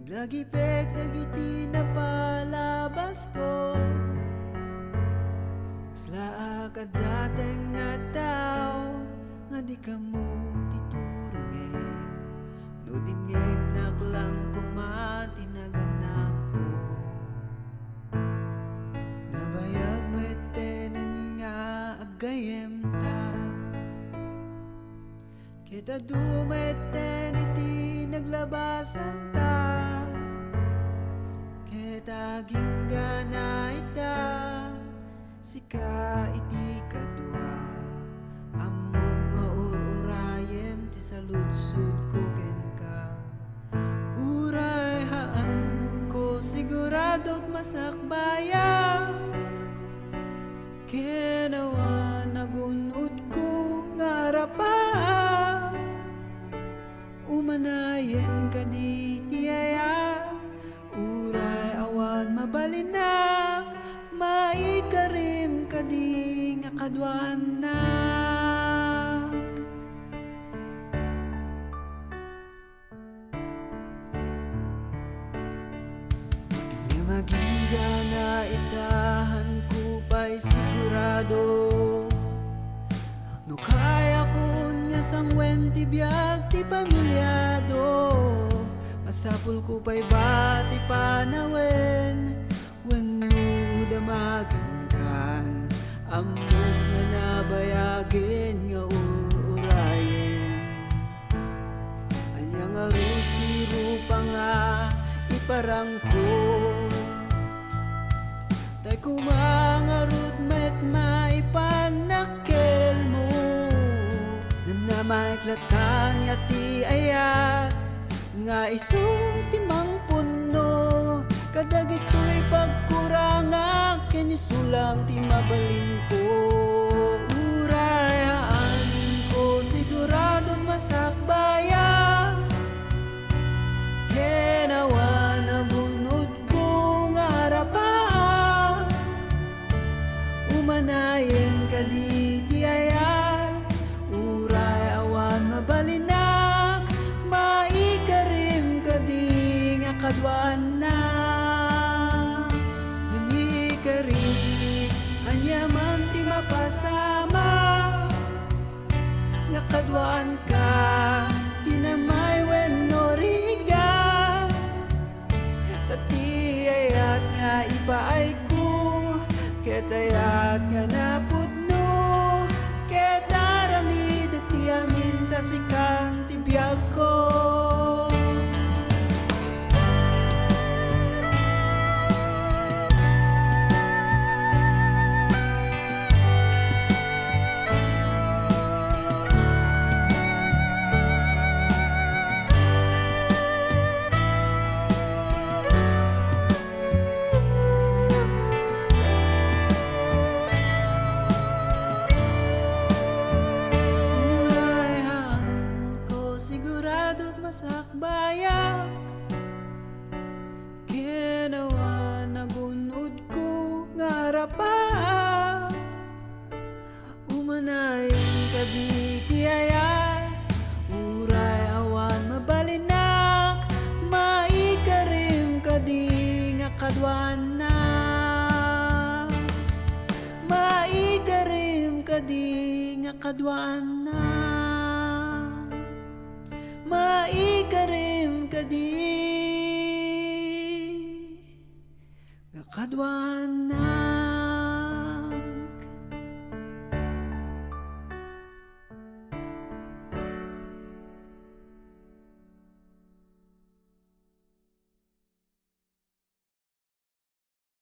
Naglagipek, nagiti na palabas ko. Kasla ka dateng nga tao, nga di ka mo titurungin. No dingeg naklang kumatinaganap ko. Nabayag metenen nga agayem ta. Kita dumeten iti naglabasan ta. Kita ginggana ita. Sika iti kadwa. Among nga urayem ti saludsud ko ken ka. Uray haan ko siguradot masakbayan. Kenawan nagunod ko nga harapan. Umanayen ka di tiyaya. Uray awan mabalinak. Maikarim ka di nga kadwanak. Nga magingga nga itahan ko pa'y sigurado. No kaya kun nga sangwen ti biag ti pamilyado. Masapul ko pa'y bati panawen. Wenno damagan kan among nga nabayagin nga urayen. Anya nga rupa nga iparang ko. Tay kumangarut met maipanakkel mo. Na maiklatan nga ti ayat nga isu ti mangpunno. Kadag ito'y pagkuranga, kinisulang ti mabalin ko. Urayaan ko siguradon masakbayan. Kenawa nagunod ko nga harapan. Umanayen ka di tiayan. Uray awan mabalinak. Maikarim ka di nga kadwan na. Anyaman ti mapasama nga kadwan ka tinamay wenno riga. Tati ayat nga ipaay ko ketayat nga napudno. Ketaramid ti amin tasikan ti biag ko. Masakbayak kenawa nagunod ko nga harapan. Umanayon ka di tiyaya. Uray awan mabalinak. Maikarim ka di nga kadwanak. Maikarim ka di nga kadwanak. Maikarim ka di nga kadwanak.